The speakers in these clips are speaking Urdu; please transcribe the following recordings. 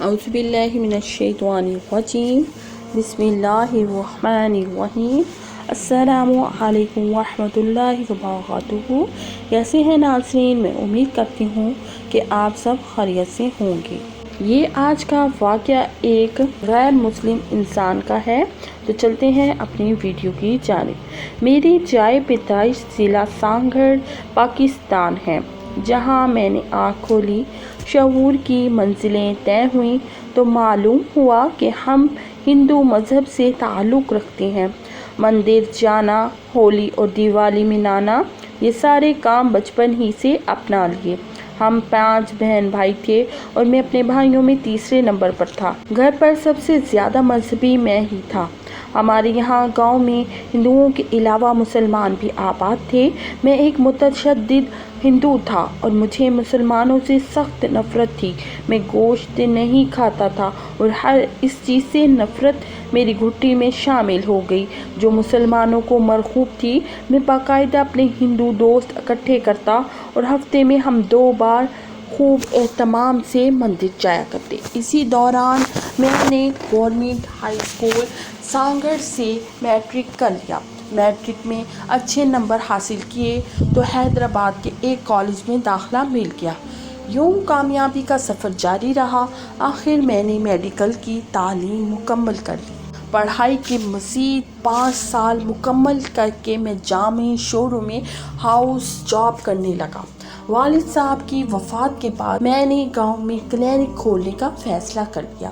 اعوذ باللہ من الشیطان الرجیم بسم اللہ الرحمن الرحیم السلام علیکم ورحمۃ اللہ وبرکاتہ۔ کیسے ہیں ناظرین؟ میں امید کرتی ہوں کہ آپ سب خیریت سے ہوں گے۔ یہ آج کا واقعہ ایک غیر مسلم انسان کا ہے، تو چلتے ہیں اپنی ویڈیو کی جانب۔ میری جائے پیدائش ضلع سانگھڑ پاکستان ہے، جہاں میں نے آنکھ کھولی، شعور کی منزلیں طے ہوئیں تو معلوم ہوا کہ ہم ہندو مذہب سے تعلق رکھتے ہیں۔ مندر جانا، ہولی اور دیوالی منانا، یہ سارے کام بچپن ہی سے اپنا لیے۔ ہم 5 بہن بھائی تھے اور میں اپنے بھائیوں میں تیسرے نمبر پر تھا۔ گھر پر سب سے زیادہ مذہبی میں ہی تھا۔ ہمارے یہاں گاؤں میں ہندوؤں کے علاوہ مسلمان بھی آباد تھے۔ میں ایک متشدد ہندو تھا اور مجھے مسلمانوں سے سخت نفرت تھی۔ میں گوشت نہیں کھاتا تھا اور ہر اس چیز سے نفرت میری گھٹی میں شامل ہو گئی جو مسلمانوں کو مرغوب تھی۔ میں باقاعدہ اپنے ہندو دوست اکٹھے کرتا اور ہفتے میں ہم 2 بار خوب اہتمام سے مندر جایا کرتے۔ اسی دوران میں نے گورنمنٹ ہائی اسکول سانگھڑ سے میٹرک کر لیا۔ میٹرک میں اچھے نمبر حاصل کیے تو حیدرآباد کے ایک کالج میں داخلہ مل گیا۔ یوں کامیابی کا سفر جاری رہا۔ آخر میں نے میڈیکل کی تعلیم مکمل کر لی۔ پڑھائی کے مزید 5 سال مکمل کر کے میں جامع شوروں میں ہاؤس جاب کرنے لگا۔ والد صاحب کی وفات کے بعد میں نے گاؤں میں کلینک کھولنے کا فیصلہ کر لیا۔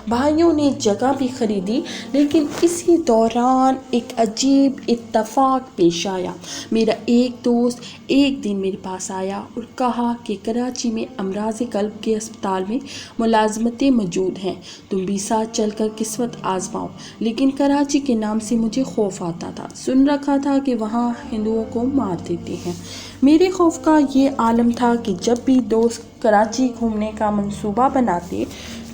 بھائیوں نے جگہ بھی خریدی، لیکن اسی دوران ایک عجیب اتفاق پیش آیا۔ میرا ایک دوست ایک دن میرے پاس آیا اور کہا کہ کراچی میں امراض قلب کے اسپتال میں ملازمتیں موجود ہیں، تم بھی ساتھ چل کر قسمت آزماؤ۔ لیکن کراچی کے نام سے مجھے خوف آتا تھا۔ سن رکھا تھا کہ وہاں ہندوؤں کو مار دیتے ہیں۔ میرے خوف کا یہ عالم تھا کہ جب بھی دوست کراچی گھومنے کا منصوبہ بناتے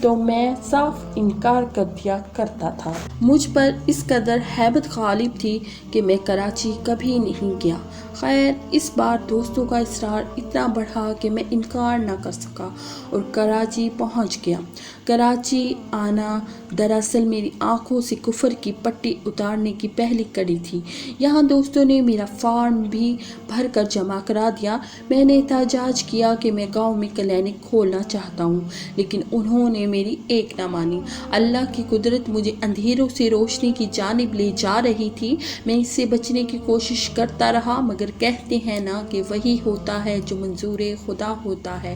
تو میں صاف انکار کر دیا کرتا تھا۔ مجھ پر اس قدر ہیبت غالب تھی کہ میں کراچی کبھی نہیں گیا۔ خیر، اس بار دوستوں کا اصرار اتنا بڑھا کہ میں انکار نہ کر سکا اور کراچی پہنچ گیا۔ کراچی آنا دراصل میری آنکھوں سے کفر کی پٹی اتارنے کی پہلی کڑی تھی۔ یہاں دوستوں نے میرا فارم بھی بھر کر جمع کرا دیا۔ میں نے احتجاج کیا کہ میں گاؤں میں کلینک کھولنا چاہتا ہوں، لیکن انہوں نے میری ایک نہ مانی۔ اللہ کی قدرت مجھے اندھیروں سے روشنی کی جانب لے جا رہی تھی۔ میں اس سے بچنے کی کوشش کرتا رہا، مگر کہتے ہیں نا کہ وہی ہوتا ہے جو منظور خدا ہوتا ہے۔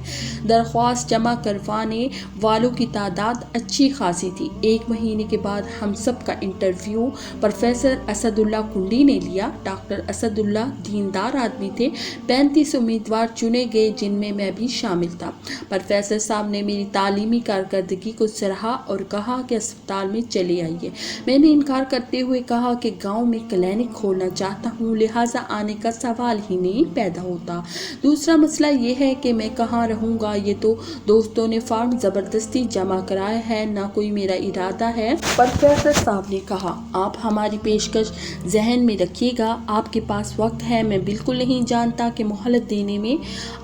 درخواست جمع کروانے والوں کی تعداد اچھی خاصی تھی۔ 1 مہینے کے بعد ہم سب کا انٹرویو پروفیسر اسد اللہ کنڈی نے لیا۔ ڈاکٹر اسد اللہ دیندار آدمی تھے۔ 35 امیدوار چنے گئے، جن میں میں بھی شامل تھا۔ پروفیسر صاحب نے میری تعلیمی کارکردگی کو سراہا اور کہا کہ اسپتال میں چلے آئیے۔ میں نے انکار کرتے ہوئے کہا کہ گاؤں میں کلینک کھولنا چاہتا ہوں، لہٰذا آنے کا سوال ہی نہیں پیدا ہوتا۔ دوسرا مسئلہ یہ ہے کہ میں کہاں رہوں گا؟ یہ تو دوستوں نے فارم زبردستی جمع کرایا ہے، نہ کوئی میرا ارادہ ہے۔ پروفیسر صاحب نے کہا، آپ ہماری پیشکش ذہن میں رکھیے گا، آپ کے پاس وقت ہے۔ میں بالکل نہیں جانتا کہ مہلت دینے میں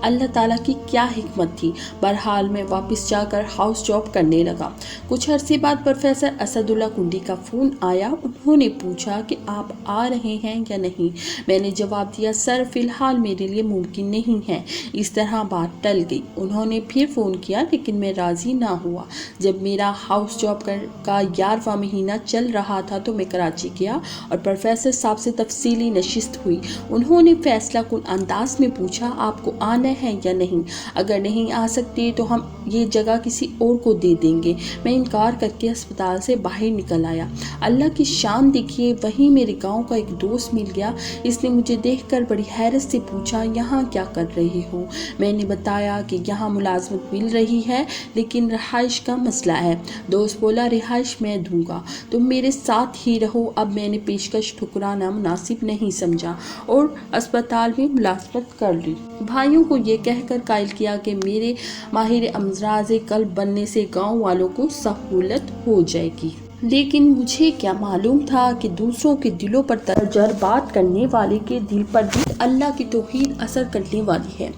اللہ تعالیٰ کی کیا حکمت تھی۔ بہرحال میں واپس جا کر ہاؤس جاب کرنے لگا۔ کچھ عرصے بعد پروفیسر اسد اللہ کنڈی کا فون آیا۔ انہوں نے پوچھا کہ آپ آ رہے ہیں یا نہیں۔ میں نے جواب دیا، سر فی الحال میرے لیے ممکن نہیں ہے۔ اس طرح بات ٹل گئی۔ انہوں نے پھر فون کیا، لیکن میں راضی نہ ہوا۔ جب میرا ہاؤس جاب کا 11واں مہینہ چل رہا تھا تو میں کراچی گیا اور پروفیسر صاحب سے تفصیلی نشست ہوئی۔ انہوں نے فیصلہ کن انداز میں پوچھا، آپ کو آنا ہے یا نہیں؟ اگر نہیں آ سکتے تو ہم یہ جگہ کسی اور کو دے دیں گے۔ میں انکار کر کے اسپتال سے باہر نکل آیا۔ اللہ کی شان دیکھیے، وہیں میرے گاؤں کا ایک دوست مل گیا۔ اس نے مجھے دیکھ کر بڑی حیرت سے پوچھا، یہاں کیا کر رہے ہو؟ میں نے بتایا کہ یہاں ملازمت مل رہی ہے، لیکن رہائش کا مسئلہ ہے۔ دوست بولا، رہائش میں دوں گا، تم میرے ساتھ ہی رہو۔ اب میں نے پیشکش ٹھکرانا مناسب نہیں سمجھا اور اسپتال میں ملازمت کر لی۔ بھائیوں کو یہ کہہ کر قائل کیا کہ میرے ماہر امراض قلب بننے سے گاؤں والوں کو سہولت ہو جائے گی۔ لیکن مجھے کیا معلوم تھا کہ دوسروں کے دلوں پر تجربات کرنے والے کے دل پر بھی اللہ کی توحید اثر کرنے والی ہے۔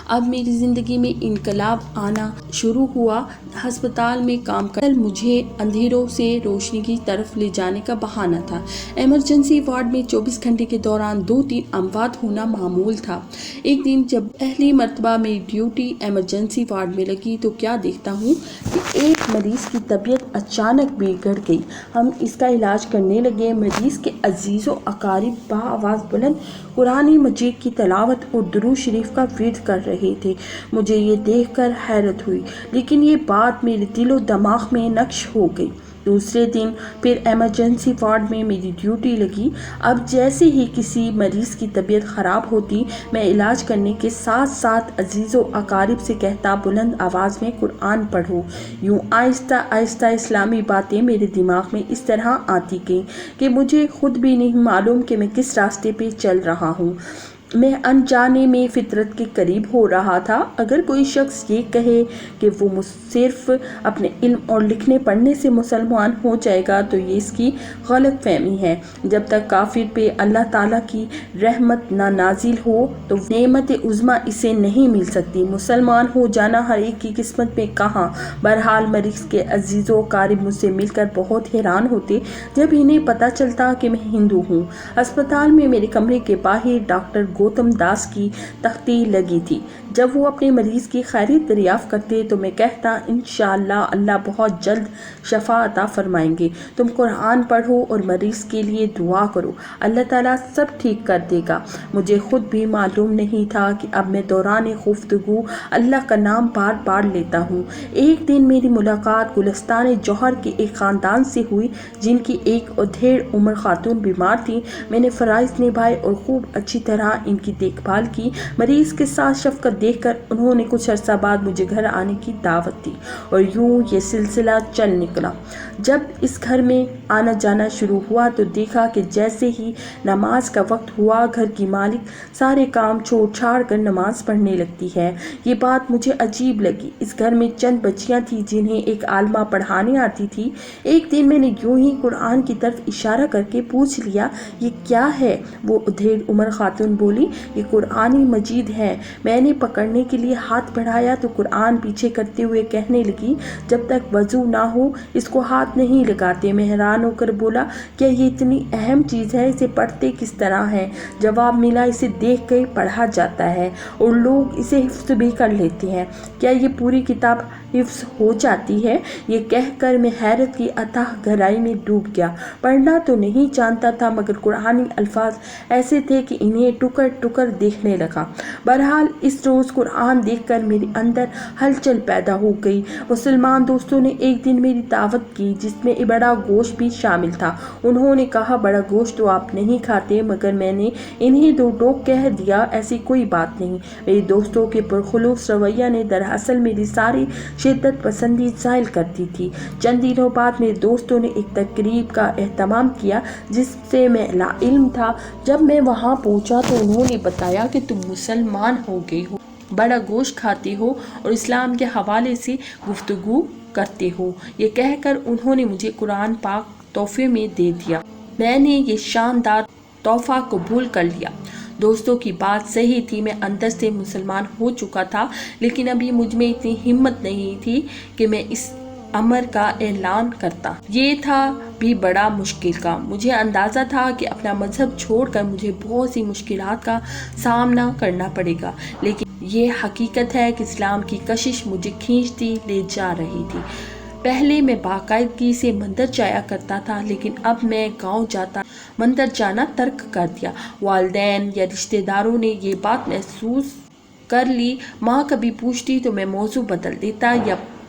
اب میری زندگی میں انقلاب آنا شروع ہوا۔ ہسپتال میں کام کر مجھے اندھیروں سے روشنی کی طرف لے جانے کا بہانہ تھا۔ ایمرجنسی وارڈ میں 24 گھنٹے کے دوران 2-3 اموات ہونا معمول تھا۔ ایک دن جب پہلی مرتبہ میری ڈیوٹی ایمرجنسی وارڈ میں لگی تو کیا دیکھتا ہوں کہ ایک مریض کی طبیعت اچانک بگڑ گئی۔ ہم اس کا علاج کرنے لگے۔ مریض کے عزیز و اقارب بآواز بلند قرآن مجید کی تلاوت اور درود شریف کا ورد کر رہے تھے۔ مجھے یہ دیکھ کر حیرت ہوئی، لیکن یہ بات میرے دل و دماغ میں نقش ہو گئی۔ دوسرے دن پھر ایمرجنسی وارڈ میں میری ڈیوٹی لگی۔ اب جیسے ہی کسی مریض کی طبیعت خراب ہوتی، میں علاج کرنے کے ساتھ ساتھ عزیز و اقارب سے کہتا، بلند آواز میں قرآن پڑھو۔ یوں آہستہ آہستہ اسلامی باتیں میرے دماغ میں اس طرح آتی گئیں کہ مجھے خود بھی نہیں معلوم کہ میں کس راستے پہ چل رہا ہوں۔ میں انجانے میں فطرت کے قریب ہو رہا تھا۔ اگر کوئی شخص یہ کہے کہ وہ صرف اپنے علم اور لکھنے پڑھنے سے مسلمان ہو جائے گا تو یہ اس کی غلط فہمی ہے۔ جب تک کافر پہ اللہ تعالیٰ کی رحمت نہ نازل ہو تو نعمت عظمیٰ اسے نہیں مل سکتی۔ مسلمان ہو جانا ہر ایک کی قسمت میں کہاں۔ بہرحال مریض کے عزیز و اقارب مجھ سے مل کر بہت حیران ہوتے جب انہیں پتہ چلتا کہ میں ہندو ہوں۔ ہسپتال میں میرے کمرے کے باہر ڈاکٹر گوتم داس کی تختی لگی تھی۔ جب وہ اپنے مریض کی خیریت دریافت کرتے تو میں کہتا، انشاءاللہ اللہ بہت جلد شفا عطا فرمائیں گے۔ تم قرآن پڑھو اور مریض کے لیے دعا کرو، اللہ تعالیٰ سب ٹھیک کر دے گا۔ مجھے خود بھی معلوم نہیں تھا کہ اب میں دوران گفتگو اللہ کا نام بار بار لیتا ہوں۔ ایک دن میری ملاقات گلستان جوہر کے ایک خاندان سے ہوئی جن کی ایک ادھیڑ عمر خاتون بیمار تھی۔ میں نے فرائض نبھائے اور خوب اچھی طرح ان کی دیکھ بھال کی۔ مریض کے ساتھ شفقت دیکھ کر انہوں نے کچھ عرصہ بعد مجھے گھر آنے کی دعوت دی اور یوں یہ سلسلہ چل نکلا۔ جب اس گھر میں آنا جانا شروع ہوا تو دیکھا کہ جیسے ہی نماز کا وقت ہوا گھر کی مالک سارے کام چھوڑ چھاڑ کر نماز پڑھنے لگتی ہے۔ یہ بات مجھے عجیب لگی۔ اس گھر میں چند بچیاں تھیں جنہیں ایک عالمہ پڑھانے آتی تھی۔ ایک دن میں نے یوں ہی قرآن کی طرف اشارہ کر کے پوچھ لیا، یہ کیا ہے؟ وہ ادھیڑ عمر خاتون بولی، یہ قرآن مجید ہے۔ میں نے پکڑنے کے لیے ہاتھ بڑھایا تو قرآن پیچھے کرتے ہوئے کہنے لگی، جب تک وضو نہ ہو اس کو ہاتھ نہیں لگاتے۔ میں حیران ہو کر بولا، کیا یہ اتنی اہم چیز ہے؟ اسے پڑھتے کس طرح ہیں؟ جواب ملا، اسے دیکھ کے پڑھا جاتا ہے اور لوگ اسے حفظ بھی کر لیتے ہیں۔ کیا یہ پوری کتاب حفظ ہو جاتی ہے؟ یہ کہہ کر میں حیرت کی اتھاہ گہرائی میں ڈوب گیا۔ پڑھنا تو نہیں جانتا تھا مگر قرآنی الفاظ ایسے تھے کہ انہیں ٹکر ٹکر دیکھنے لگا۔ بہرحال اس روز قرآن دیکھ کر میرے اندر ہلچل پیدا ہو گئی۔ مسلمان دوستوں نے ایک دن میری دعوت کی جس میں بڑا گوشت بھی شامل تھا۔ انہوں نے کہا، بڑا گوشت تو آپ نہیں کھاتے، مگر میں نے انہیں دو ٹوک کہہ دیا، ایسی کوئی بات نہیں۔ میری دوستوں کے پرخلوص رویہ نے دراصل میری ساری شدت پسندی زائل کر دی تھی۔ چند دنوں بعد میرے دوستوں نے ایک تقریب کا اہتمام کیا جس سے میں لا علم تھا۔ جب میں وہاں پہنچا تو انہوں نے بتایا کہ تم مسلمان ہو گئے ہو، بڑا گوشت کھاتے ہو اور اسلام کے حوالے سے گفتگو کرتے ہو۔ یہ کہہ کر انہوں نے مجھے قرآن پاک تحفے میں دے دیا۔ میں نے یہ شاندار تحفہ قبول کر لیا۔ دوستوں کی بات صحیح تھی، میں اندر سے مسلمان ہو چکا تھا، لیکن ابھی مجھ میں اتنی ہمت نہیں تھی کہ میں اس امر کا اعلان کرتا۔ یہ تھا بھی بڑا مشکل کام۔ مجھے اندازہ تھا کہ اپنا مذہب چھوڑ کر مجھے بہت سی مشکلات کا سامنا کرنا پڑے گا، لیکن یہ حقیقت ہے کہ اسلام کی کشش مجھے کھینچتی لے جا رہی تھی۔ پہلے میں باقاعدگی سے مندر جایا کرتا تھا، لیکن اب میں گاؤں جاتا مندر جانا ترک کر دیا۔ والدین یا رشتہ داروں نے یہ بات محسوس کر لی۔ ماں کبھی پوچھتی تو میں موضوع بدل دیتا یا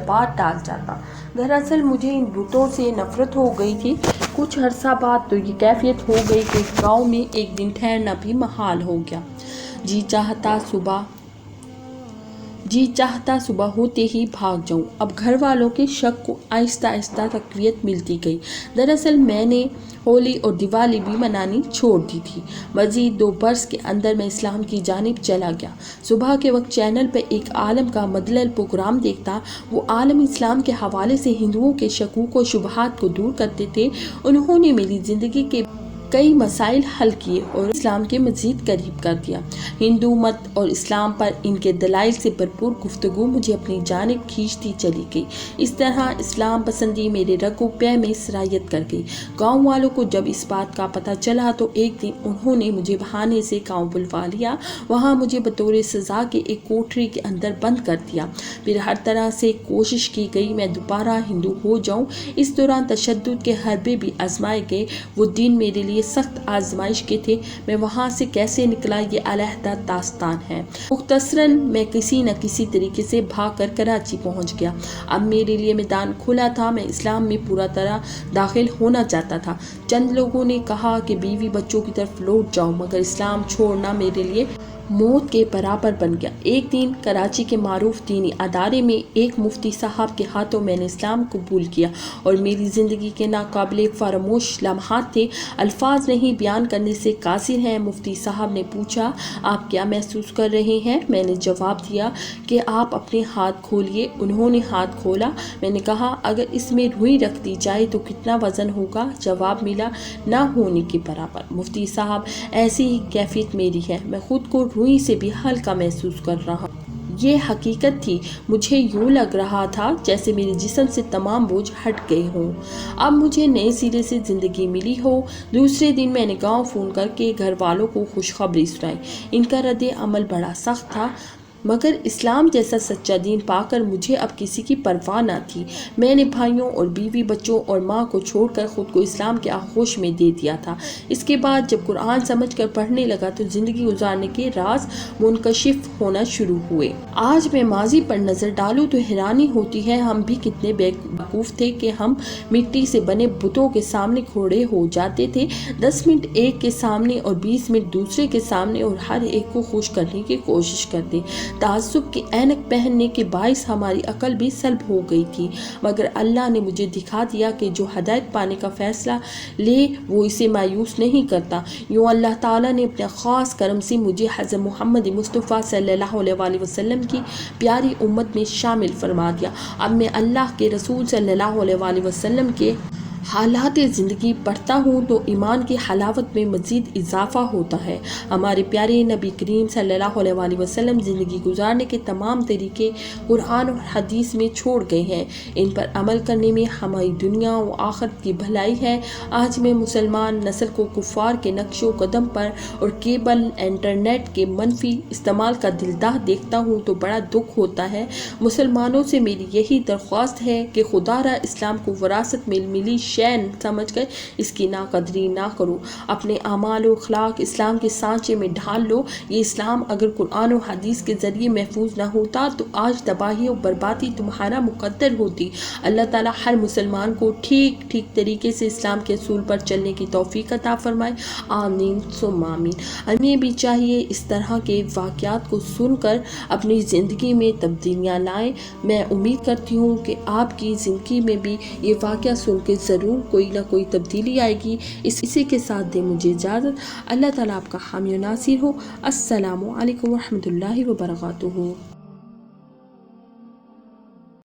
بات ٹال جاتا۔ دراصل مجھے ان بتوں سے نفرت ہو گئی تھی۔ کچھ عرصہ بعد تو یہ کیفیت ہو گئی کہ گاؤں میں ایک دن ٹھہرنا بھی محال ہو گیا۔ جی چاہتا جی چاہتا صبح ہوتے ہی بھاگ جاؤں۔ اب گھر والوں کے شک کو آہستہ آہستہ تقویت ملتی گئی۔ دراصل میں نے ہولی اور دیوالی بھی منانی چھوڑ دی تھی۔ مزید 2 برس کے اندر میں اسلام کی جانب چلا گیا۔ صبح کے وقت چینل پہ ایک عالم کا مدلل پروگرام دیکھتا۔ وہ عالم اسلام کے حوالے سے ہندوؤں کے شکوک و شبہات کو دور کرتے تھے۔ انہوں نے میری زندگی کے کئی مسائل حل کیے اور اسلام کے مزید قریب کر دیا۔ ہندو مت اور اسلام پر ان کے دلائل سے بھرپور گفتگو مجھے اپنی جانب کھینچتی چلی گئی۔ اس طرح اسلام پسندی میرے رگ و پے میں سرایت کر گئی۔ گاؤں والوں کو جب اس بات کا پتہ چلا تو ایک دن انہوں نے مجھے بہانے سے گاؤں بلوا لیا۔ وہاں مجھے بطور سزا کے ایک کوٹری کے اندر بند کر دیا۔ پھر ہر طرح سے کوشش کی گئی میں دوبارہ ہندو ہو جاؤں۔ اس دوران تشدد کے حربے بھی آزمائے گئے۔ وہ دن میرے لیے سخت آزمائش کے تھے۔ میں وہاں سے کیسے نکلا یہ علیحدہ داستان ہے۔ مختصراً میں کسی نہ کسی طریقے سے بھاگ کر کراچی پہنچ گیا۔ اب میرے لیے میدان کھلا تھا۔ میں اسلام میں پورا طرح داخل ہونا چاہتا تھا۔ چند لوگوں نے کہا کہ بیوی بچوں کی طرف لوٹ جاؤ، مگر اسلام چھوڑنا میرے لیے موت کے برابر بن گیا۔ ایک دن کراچی کے معروف دینی ادارے میں ایک مفتی صاحب کے ہاتھوں میں نے اسلام قبول کیا اور میری زندگی کے ناقابل فراموش لمحات تھے، الفاظ نہیں بیان کرنے سے قاصر ہیں۔ مفتی صاحب نے پوچھا، آپ کیا محسوس کر رہے ہیں؟ میں نے جواب دیا کہ آپ اپنے ہاتھ کھولیے۔ انہوں نے ہاتھ کھولا۔ میں نے کہا، اگر اس میں روئی رکھ دی جائے تو کتنا وزن ہوگا؟ جواب ملا، نہ ہونے کے برابر۔ مفتی صاحب، ایسی ہی کیفیت میری ہے، میں خود کو روئی سے بھی ہلکا محسوس کر رہا ہوں۔ یہ حقیقت تھی۔ مجھے یوں لگ رہا تھا جیسے میرے جسم سے تمام بوجھ ہٹ گئے ہوں، اب مجھے نئے سرے سے زندگی ملی ہو۔ دوسرے دن میں نے گاؤں فون کر کے گھر والوں کو خوشخبری سنائی۔ ان کا رد عمل بڑا سخت تھا، مگر اسلام جیسا سچا دین پا کر مجھے اب کسی کی پرواہ نہ تھی۔ میں نے بھائیوں اور بیوی بچوں اور ماں کو چھوڑ کر خود کو اسلام کے آغوش میں دے دیا تھا۔ اس کے بعد جب قرآن سمجھ کر پڑھنے لگا تو زندگی گزارنے کے راز منکشف ہونا شروع ہوئے۔ آج میں ماضی پر نظر ڈالوں تو حیرانی ہوتی ہے، ہم بھی کتنے بیوقوف تھے کہ ہم مٹی سے بنے بتوں کے سامنے کھڑے ہو جاتے تھے، 10 منٹ ایک کے سامنے اور 20 منٹ دوسرے کے سامنے، اور ہر ایک کو خوش کرنے کی کوشش کرتے۔ تعصب کی اینک پہننے کے باعث ہماری عقل بھی سلب ہو گئی تھی، مگر اللہ نے مجھے دکھا دیا کہ جو ہدایت پانے کا فیصلہ لے وہ اسے مایوس نہیں کرتا۔ یوں اللہ تعالیٰ نے اپنے خاص کرم سے مجھے حضرت محمد مصطفیٰ صلی اللہ علیہ وسلم کی پیاری امت میں شامل فرما دیا۔ اب میں اللہ کے رسول صلی اللہ علیہ وسلم کے حالات زندگی پڑھتا ہوں تو ایمان کی حلاوت میں مزید اضافہ ہوتا ہے۔ ہمارے پیارے نبی کریم صلی اللہ علیہ وسلم زندگی گزارنے کے تمام طریقے قرآن اور حدیث میں چھوڑ گئے ہیں، ان پر عمل کرنے میں ہماری دنیا و آخرت کی بھلائی ہے۔ آج میں مسلمان نسل کو کفار کے نقش و قدم پر اور کیبل انٹرنیٹ کے منفی استعمال کا دلداہ دیکھتا ہوں تو بڑا دکھ ہوتا ہے۔ مسلمانوں سے میری یہی درخواست ہے کہ خدا را اسلام کو وراثت میں ملی شین سمجھ کر اس کی ناقدری نہ کرو، اپنے اعمال و اخلاق اسلام کے سانچے میں ڈھال لو۔ یہ اسلام اگر قرآن و حدیث کے ذریعے محفوظ نہ ہوتا تو آج تباہی و بربادی تمہارا مقدر ہوتی۔ اللہ تعالیٰ ہر مسلمان کو ٹھیک ٹھیک طریقے سے اسلام کے اصول پر چلنے کی توفیق عطا فرمائے، آمین ثم آمین۔ ہمیں بھی چاہیے اس طرح کے واقعات کو سن کر اپنی زندگی میں تبدیلیاں لائیں۔ میں امید کرتی ہوں کہ آپ کی زندگی میں بھی یہ واقعہ سن کے ضرور کوئی نہ کوئی تبدیلی آئے گی۔ اسی کے ساتھ دے مجھے اجازت۔ اللہ تعالیٰ آپ کا حامی و ناصر ہو۔ السلام علیکم ورحمۃ اللہ وبرکاتہ۔